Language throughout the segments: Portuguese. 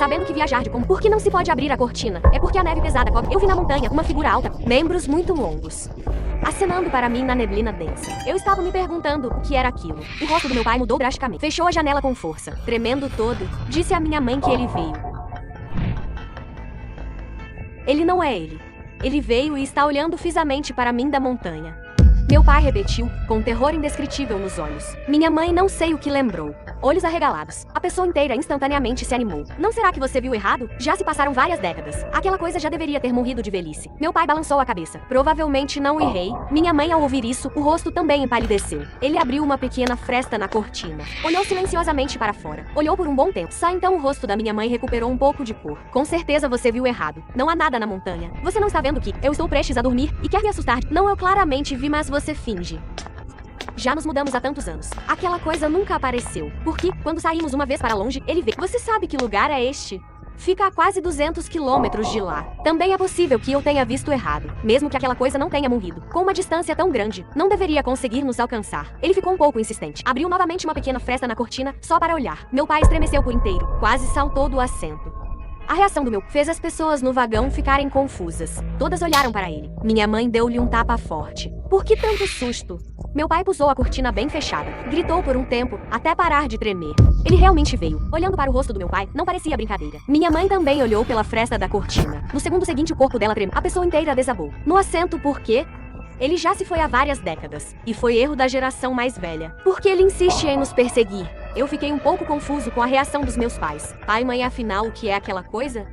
sabendo que viajar de comboio. Por que não se pode abrir a cortina? É porque a neve pesada cobre. Eu vi na montanha uma figura alta, membros muito longos, acenando para mim na neblina densa. Eu estava me perguntando o que era aquilo. O rosto do meu pai mudou drasticamente. Fechou a janela com força. Tremendo todo, disse à minha mãe que ele veio. Ele não é ele. Ele veio e está olhando fixamente para mim da montanha. Meu pai repetiu, com terror indescritível nos olhos. Minha mãe não sei o que lembrou. Olhos arregalados. A pessoa inteira instantaneamente se animou. Não será que você viu errado? Já se passaram várias décadas. Aquela coisa já deveria ter morrido de velhice. Meu pai balançou a cabeça. Provavelmente não errei. Minha mãe, ao ouvir isso, o rosto também empalideceu. Ele abriu uma pequena fresta na cortina. Olhou silenciosamente para fora. Olhou por um bom tempo. Só então o rosto da minha mãe recuperou um pouco de cor. Com certeza você viu errado. Não há nada na montanha. Você não está vendo que eu estou prestes a dormir e quer me assustar? Não, eu claramente vi, mas você finge. Já nos mudamos há tantos anos. Aquela coisa nunca apareceu. Porque, quando saímos uma vez para longe, ele veio. Você sabe que lugar é este? Fica a quase 200 quilômetros de lá. Também é possível que eu tenha visto errado. Mesmo que aquela coisa não tenha morrido. Com uma distância tão grande, não deveria conseguir nos alcançar. Ele ficou um pouco insistente. Abriu novamente uma pequena fresta na cortina, só para olhar. Meu pai estremeceu por inteiro. Quase saltou do assento. A reação do meu fez as pessoas no vagão ficarem confusas. Todas olharam para ele. Minha mãe deu-lhe um tapa forte. Por que tanto susto? Meu pai pusou a cortina bem fechada. Gritou por um tempo, até parar de tremer. Ele realmente veio. Olhando para o rosto do meu pai, não parecia brincadeira. Minha mãe também olhou pela fresta da cortina. No segundo seguinte, o corpo dela tremeu. A pessoa inteira desabou. No assento, por quê? Ele já se foi há várias décadas. E foi erro da geração mais velha. Por que ele insiste em nos perseguir? Eu fiquei um pouco confuso com a reação dos meus pais. Pai e mãe, afinal, o que é aquela coisa?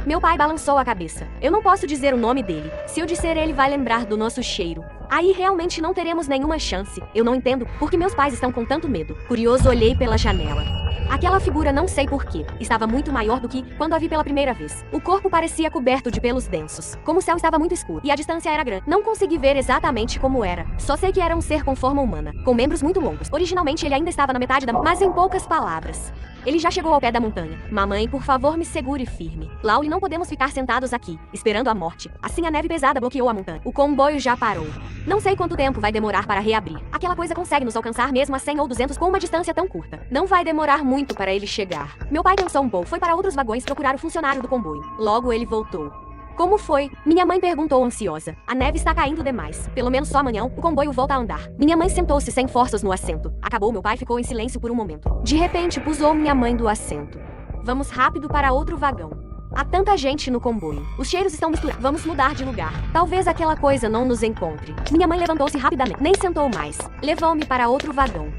Meu pai balançou a cabeça. Eu não posso dizer o nome dele. Se eu disser, ele vai lembrar do nosso cheiro. Aí realmente não teremos nenhuma chance. Eu não entendo por que meus pais estão com tanto medo. Curioso, olhei pela janela. Aquela figura, não sei porquê, estava muito maior do que quando a vi pela primeira vez. O corpo parecia coberto de pelos densos. Como o céu estava muito escuro e a distância era grande, não consegui ver exatamente como era. Só sei que era um ser com forma humana, com membros muito longos. Originalmente ele ainda estava na metade da... Mas em poucas palavras. Ele já chegou ao pé da montanha. Mamãe, por favor, me segure firme. Lauli, não podemos ficar sentados aqui, esperando a morte. Assim a neve pesada bloqueou a montanha. O comboio já parou. Não sei quanto tempo vai demorar para reabrir. Aquela coisa consegue nos alcançar mesmo a 100 ou 200 com uma distância tão curta. Não vai demorar muito para ele chegar. Meu pai pensou um pouco. Foi para outros vagões procurar o funcionário do comboio. Logo ele voltou. Como foi? Minha mãe perguntou ansiosa. A neve está caindo demais. Pelo menos só amanhã, o comboio volta a andar. Minha mãe sentou-se sem forças no assento. Acabou, meu pai ficou em silêncio por um momento. De repente, pusou minha mãe do assento. Vamos rápido para outro vagão. Há tanta gente no comboio. Os cheiros estão misturados. Vamos mudar de lugar. Talvez aquela coisa não nos encontre. Minha mãe levantou-se rapidamente. Nem sentou mais. Levou-me para outro vagão.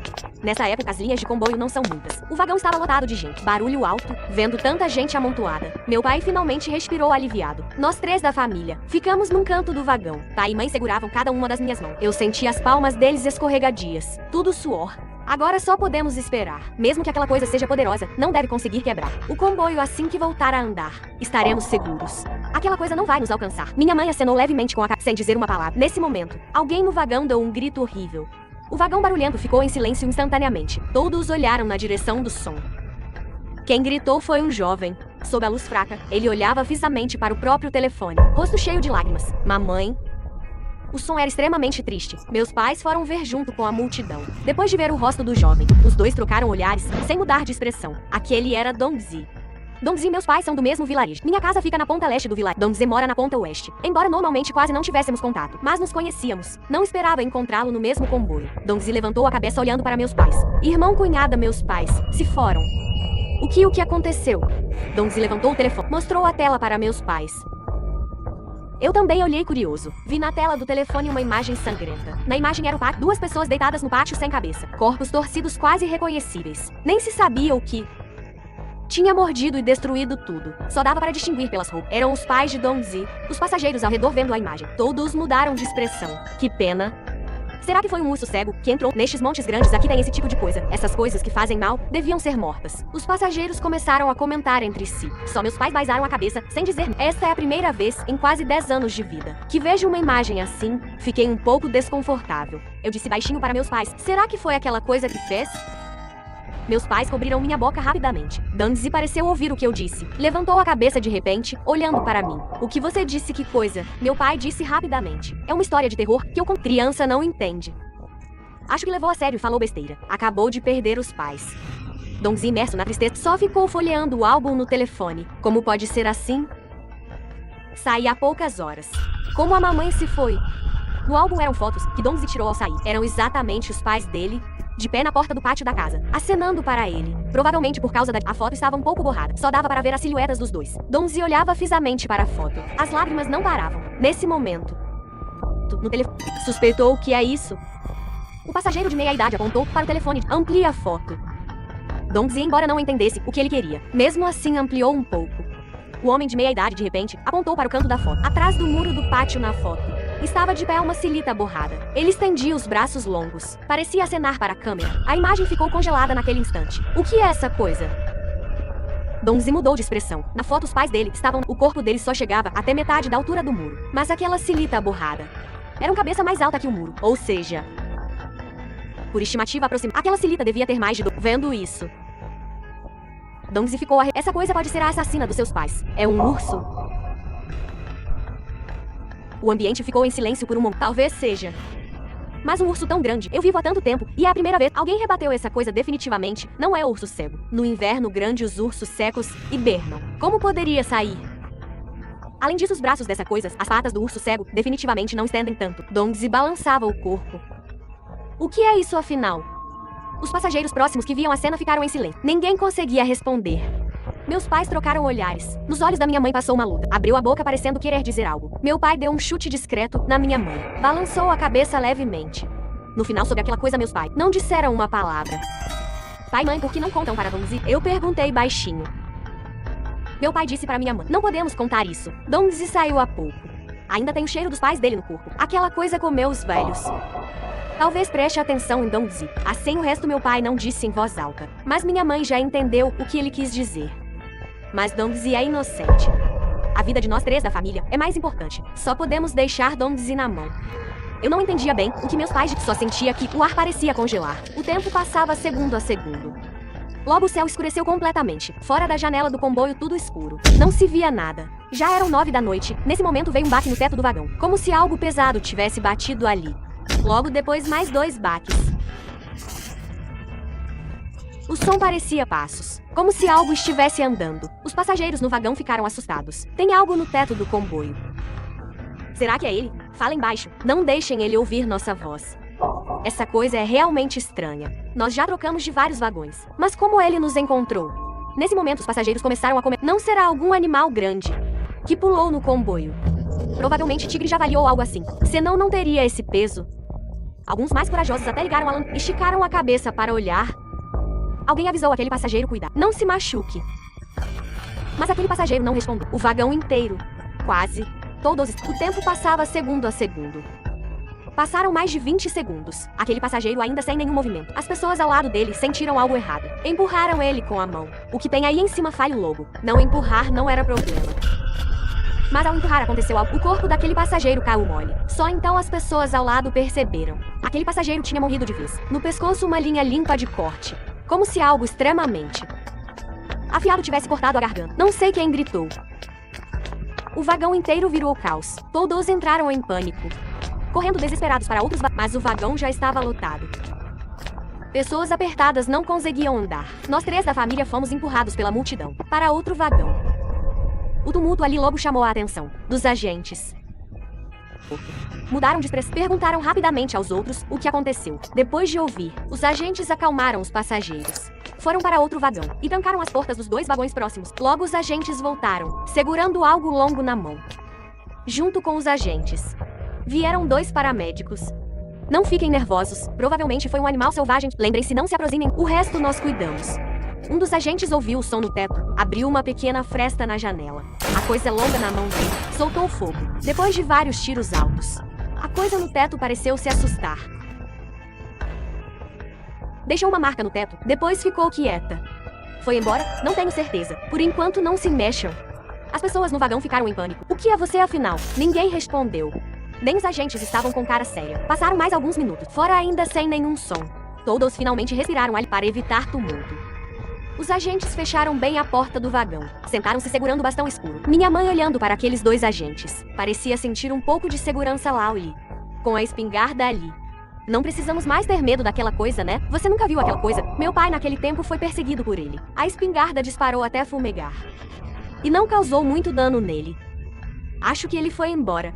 Nessa época, as linhas de comboio não são muitas. O vagão estava lotado de gente. Barulho alto, vendo tanta gente amontoada. Meu pai finalmente respirou aliviado. Nós três da família ficamos num canto do vagão. Pai e mãe seguravam cada uma das minhas mãos. Eu senti as palmas deles escorregadias. Tudo suor. Agora só podemos esperar. Mesmo que aquela coisa seja poderosa, não deve conseguir quebrar. O comboio, assim que voltar a andar, estaremos seguros. Aquela coisa não vai nos alcançar. Minha mãe acenou levemente com a cabeça sem dizer uma palavra. Nesse momento, alguém no vagão deu um grito horrível. O vagão barulhento ficou em silêncio instantaneamente. Todos olharam na direção do som. Quem gritou foi um jovem. Sob a luz fraca, ele olhava fixamente para o próprio telefone, rosto cheio de lágrimas. Mamãe. O som era extremamente triste. Meus pais foram ver junto com a multidão. Depois de ver o rosto do jovem, os dois trocaram olhares, sem mudar de expressão. Aquele era Dongzi. Dongzi e meus pais são do mesmo vilarejo. Minha casa fica na ponta leste do vilarejo. Dongzi mora na ponta oeste. Embora normalmente quase não tivéssemos contato, mas nos conhecíamos. Não esperava encontrá-lo no mesmo comboio. Dongzi levantou a cabeça olhando para meus pais. Irmão, cunhada, meus pais se foram. O que aconteceu? Dongzi levantou o telefone. Mostrou a tela para meus pais. Eu também olhei curioso. Vi na tela do telefone uma imagem sangrenta. Na imagem era o pátio, duas pessoas deitadas no pátio sem cabeça. Corpos torcidos quase irreconhecíveis. Nem se sabia o que tinha mordido e destruído tudo. Só dava para distinguir pelas roupas. Eram os pais de Dongzi. Os passageiros ao redor vendo a imagem. Todos mudaram de expressão. Que pena. Será que foi um urso cego que entrou nestes montes grandes? Aqui tem esse tipo de coisa. Essas coisas que fazem mal deviam ser mortas. Os passageiros começaram a comentar entre si. Só meus pais baizaram a cabeça sem dizer. Esta é a primeira vez em quase 10 anos de vida que vejo uma imagem assim. Fiquei um pouco desconfortável. Eu disse baixinho para meus pais. Será que foi aquela coisa que fez? Meus pais cobriram minha boca rapidamente. Dongzi pareceu ouvir o que eu disse. Levantou a cabeça de repente, olhando para mim. O que você disse? Que coisa? Meu pai disse rapidamente. É uma história de terror que eu com criança não entende. Acho que levou a sério e falou besteira. Acabou de perder os pais. Donzi, imerso na tristeza, só ficou folheando o álbum no telefone. Como pode ser assim? Saí há poucas horas. Como a mamãe se foi? No álbum eram fotos que Donzi tirou ao sair. Eram exatamente os pais dele, de pé na porta do pátio da casa, acenando para ele. Provavelmente por causa a foto estava um pouco borrada. Só dava para ver as silhuetas dos dois. Donzi olhava fisamente para a foto. As lágrimas não paravam. Nesse momento, no telefone, suspeitou que é isso. O passageiro de meia-idade apontou para o telefone. Amplia a foto. Donzi, embora não entendesse o que ele queria, mesmo assim ampliou um pouco. O homem de meia-idade, de repente, apontou para o canto da foto. Atrás do muro do pátio na foto, estava de pé uma silita borrada. Ele estendia os braços longos. Parecia acenar para a câmera. A imagem ficou congelada naquele instante. O que é essa coisa? Donzi mudou de expressão. Na foto, os pais dele estavam... O corpo dele só chegava até metade da altura do muro. Mas aquela silita borrada era uma cabeça mais alta que o muro. Ou seja, por estimativa aproximada, aquela silita devia ter mais de... Vendo isso, Donzi ficou Essa coisa pode ser a assassina dos seus pais. É um urso? O ambiente ficou em silêncio por um momento. Talvez seja. Mas um urso tão grande. Eu vivo há tanto tempo. E é a primeira vez. Alguém rebateu essa coisa definitivamente. Não é o urso cego. No inverno grande os ursos secos hibernam. Como poderia sair? Além disso, os braços dessa coisa, as patas do urso cego, definitivamente não estendem tanto. Donzi balançava o corpo. O que é isso afinal? Os passageiros próximos que viam a cena ficaram em silêncio. Ninguém conseguia responder. Meus pais trocaram olhares. Nos olhos da minha mãe passou uma luta. Abriu a boca parecendo querer dizer algo. Meu pai deu um chute discreto na minha mãe. Balançou a cabeça levemente. No final, sobre aquela coisa, meus pais não disseram uma palavra. Pai e mãe, por que não contam para Donzi? Eu perguntei baixinho. Meu pai disse para minha mãe: não podemos contar isso. Donzi saiu há pouco. Ainda tem o cheiro dos pais dele no corpo. Aquela coisa comeu os velhos. Talvez preste atenção em Donzi. Assim o resto meu pai não disse em voz alta. Mas minha mãe já entendeu o que ele quis dizer. Mas Donzi é inocente. A vida de nós três da família é mais importante. Só podemos deixar Donzi na mão. Eu não entendia bem o que meus pais só sentia que o ar parecia congelar. O tempo passava segundo a segundo. Logo o céu escureceu completamente. Fora da janela do comboio tudo escuro. Não se via nada. Já eram 9 da noite. Nesse momento veio um baque no teto do vagão. Como se algo pesado tivesse batido ali. Logo depois mais 2 baques. O som parecia passos, como se algo estivesse andando. Os passageiros no vagão ficaram assustados. Tem algo no teto do comboio. Será que é ele? Falem baixo. Não deixem ele ouvir nossa voz. Essa coisa é realmente estranha. Nós já trocamos de vários vagões. Mas como ele nos encontrou? Nesse momento os passageiros começaram a comer. Não será algum animal grande que pulou no comboio? Provavelmente tigre javali ou algo assim. Senão não teria esse peso. Alguns mais corajosos até ligaram a lâmpada, esticaram a cabeça para olhar. Alguém avisou aquele passageiro cuidar. Não se machuque. Mas aquele passageiro não respondeu. O vagão inteiro, quase todos. O tempo passava segundo a segundo. Passaram mais de 20 segundos. Aquele passageiro ainda sem nenhum movimento. As pessoas ao lado dele sentiram algo errado. Empurraram ele com a mão. O que tem aí em cima falha o logo. Não empurrar não era problema. Mas ao empurrar aconteceu algo. O corpo daquele passageiro caiu mole. Só então as pessoas ao lado perceberam. Aquele passageiro tinha morrido de vez. No pescoço uma linha limpa de corte. Como se algo extremamente afiado tivesse cortado a garganta. Não sei quem gritou. O vagão inteiro virou caos. Todos entraram em pânico, correndo desesperados para outros mas o vagão já estava lotado. Pessoas apertadas não conseguiam andar. Nós três da família fomos empurrados pela multidão para outro vagão. O tumulto ali logo chamou a atenção dos agentes. Mudaram de expressão. Perguntaram rapidamente aos outros o que aconteceu. Depois de ouvir, os agentes acalmaram os passageiros. Foram para outro vagão e trancaram as portas dos 2 vagões próximos. Logo os agentes voltaram, segurando algo longo na mão. Junto com os agentes, vieram 2 paramédicos. Não fiquem nervosos, provavelmente foi um animal selvagem. Lembrem-se, não se aproximem, o resto nós cuidamos. Um dos agentes ouviu o som no teto, abriu uma pequena fresta na janela. A coisa longa na mão dele soltou fogo, depois de vários tiros altos. A coisa no teto pareceu se assustar. Deixou uma marca no teto, depois ficou quieta. Foi embora? Não tenho certeza. Por enquanto não se mexam. As pessoas no vagão ficaram em pânico. O que é você afinal? Ninguém respondeu. Nem os agentes estavam com cara séria. Passaram mais alguns minutos, fora ainda sem nenhum som. Todos finalmente respiraram ali para evitar tumulto. Os agentes fecharam bem a porta do vagão. Sentaram-se segurando o bastão escuro. Minha mãe olhando para aqueles 2 agentes. Parecia sentir um pouco de segurança lá ali, com a espingarda ali. Não precisamos mais ter medo daquela coisa, né? Você nunca viu aquela coisa? Meu pai naquele tempo foi perseguido por ele. A espingarda disparou até fumegar. E não causou muito dano nele. Acho que ele foi embora.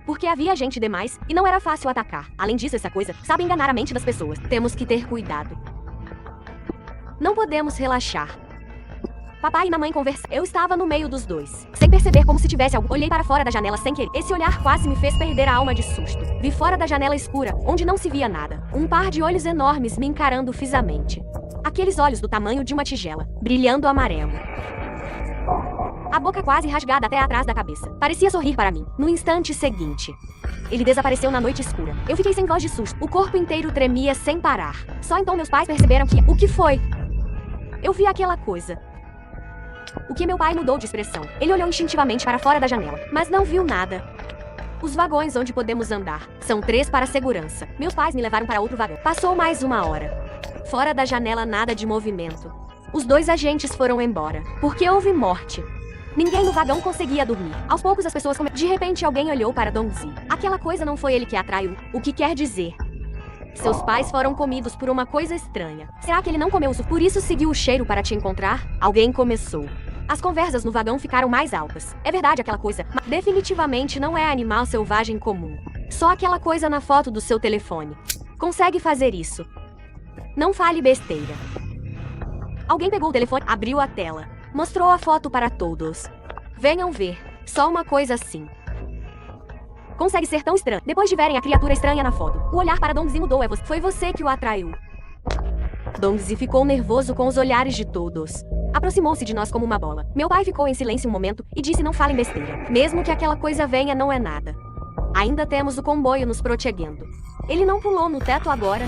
Porque havia gente demais e não era fácil atacar. Além disso, essa coisa sabe enganar a mente das pessoas. Temos que ter cuidado. Não podemos relaxar. Papai e mamãe conversaram. Eu estava no meio dos dois, sem perceber, como se tivesse algo. Olhei para fora da janela sem querer. Esse olhar quase me fez perder a alma de susto. Vi fora da janela escura, onde não se via nada. Um par de olhos enormes me encarando fixamente. Aqueles olhos do tamanho de uma tigela, brilhando amarelo. A boca quase rasgada até atrás da cabeça. Parecia sorrir para mim. No instante seguinte, ele desapareceu na noite escura. Eu fiquei sem voz de susto. O corpo inteiro tremia sem parar. Só então meus pais perceberam que... O que foi? Eu vi aquela coisa. O que meu pai mudou de expressão. Ele olhou instintivamente para fora da janela, mas não viu nada. Os vagões onde podemos andar são 3 para segurança. Meus pais me levaram para outro vagão. Passou mais 1 hora. Fora da janela nada de movimento. Os 2 agentes foram embora, porque houve morte. Ninguém no vagão conseguia dormir. Aos poucos as pessoas De repente alguém olhou para Dongzi. Aquela coisa não foi ele que atraiu. O que quer dizer? Seus pais foram comidos por uma coisa estranha. Será que ele não comeu por isso seguiu o cheiro para te encontrar? Alguém começou. As conversas no vagão ficaram mais altas. É verdade aquela coisa, mas definitivamente não é animal selvagem comum. Só aquela coisa na foto do seu telefone. Consegue fazer isso. Não fale besteira. Alguém pegou o telefone, abriu a tela. Mostrou a foto para todos. Venham ver. Só uma coisa assim. Consegue ser tão estranho. Depois de verem a criatura estranha na foto, o olhar para Dongzi mudou. Foi você que o atraiu. Dongzi ficou nervoso com os olhares de todos. Aproximou-se de nós como uma bola. Meu pai ficou em silêncio um momento e disse: não falem besteira. Mesmo que aquela coisa venha, não é nada. Ainda temos o comboio nos protegendo. Ele não pulou no teto agora.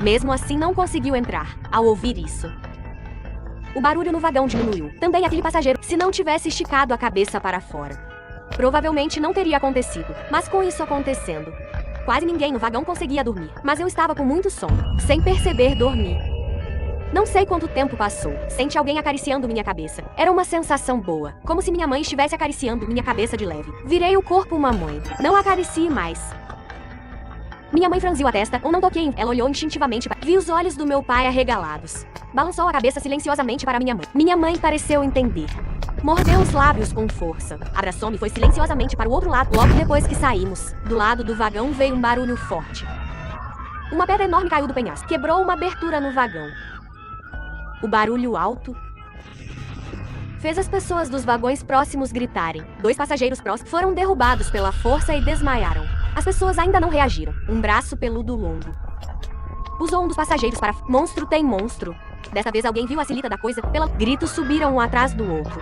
Mesmo assim não conseguiu entrar. Ao ouvir isso, o barulho no vagão diminuiu. Também aquele passageiro, se não tivesse esticado a cabeça para fora, provavelmente não teria acontecido. Mas com isso acontecendo, quase ninguém no vagão conseguia dormir. Mas eu estava com muito sono. Sem perceber, dormi. Não sei quanto tempo passou. Senti alguém acariciando minha cabeça. Era uma sensação boa. Como se minha mãe estivesse acariciando minha cabeça de leve. Virei o corpo mamãe. Não acaricie mais. Minha mãe franziu a testa, ou não toquei. Ela olhou instintivamente. Vi os olhos do meu pai arregalados. Balançou a cabeça silenciosamente para minha mãe. Minha mãe pareceu entender. Mordeu os lábios com força. Abraçou-me e foi silenciosamente para o outro lado. Logo depois que saímos, do lado do vagão veio um barulho forte. Uma pedra enorme caiu do penhasco. Quebrou uma abertura no vagão. O barulho alto fez as pessoas dos vagões próximos gritarem. 2 passageiros próximos foram derrubados pela força e desmaiaram. As pessoas ainda não reagiram. Um braço peludo longo usou um dos passageiros para... Monstro tem monstro. Dessa vez alguém viu a silita da coisa. Gritos subiram um atrás do outro.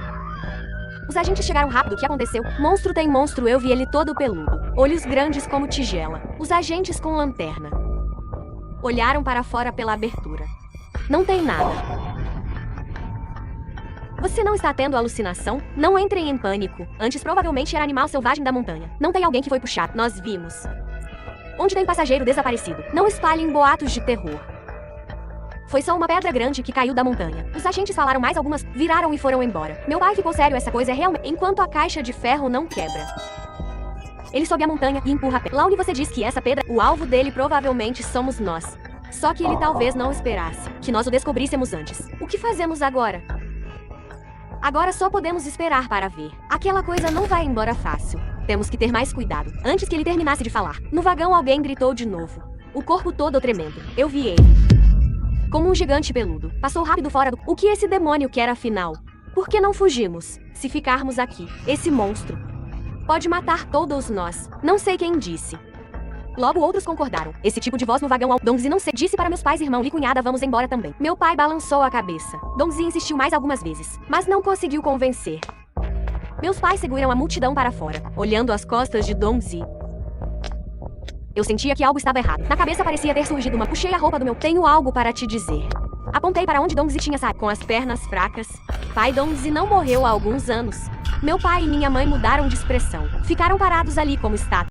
Os agentes chegaram rápido. O que aconteceu? Monstro tem monstro. Eu vi ele todo peludo. Olhos grandes como tigela. Os agentes com lanterna olharam para fora pela abertura. Não tem nada. Você não está tendo alucinação? Não entrem em pânico. Antes provavelmente era animal selvagem da montanha. Não tem alguém que foi puxado. Nós vimos. Onde tem passageiro desaparecido. Não espalhem boatos de terror. Foi só uma pedra grande que caiu da montanha. Os agentes falaram mais algumas, viraram e foram embora. Meu pai ficou sério, essa coisa é realmente... Enquanto a caixa de ferro não quebra. Ele sobe a montanha e empurra a pedra. Lá onde você diz que essa pedra, o alvo dele provavelmente somos nós. Só que ele talvez não esperasse que nós o descobríssemos antes. O que fazemos agora? Agora só podemos esperar para ver. Aquela coisa não vai embora fácil. Temos que ter mais cuidado. Antes que ele terminasse de falar, no vagão alguém gritou de novo. O corpo todo tremendo. Eu vi ele. Como um gigante peludo. Passou rápido fora do... O que esse demônio quer afinal? Por que não fugimos? Se ficarmos aqui, esse monstro pode matar todos nós. Não sei quem disse. Logo outros concordaram. Esse tipo de voz no vagão. Dongzi não sei. Disse para meus pais, irmão e cunhada, vamos embora também. Meu pai balançou a cabeça. Dongzi insistiu mais algumas vezes, mas não conseguiu convencer. Meus pais seguram a multidão para fora, olhando as costas de Dongzi. Eu sentia que algo estava errado. Na cabeça parecia ter surgido uma... Puxei a roupa do meu... Tenho algo para te dizer. Apontei para onde Dongzi tinha saído, com as pernas fracas. Pai Dongzi não morreu há alguns anos. Meu pai e minha mãe mudaram de expressão. Ficaram parados ali como estátuas.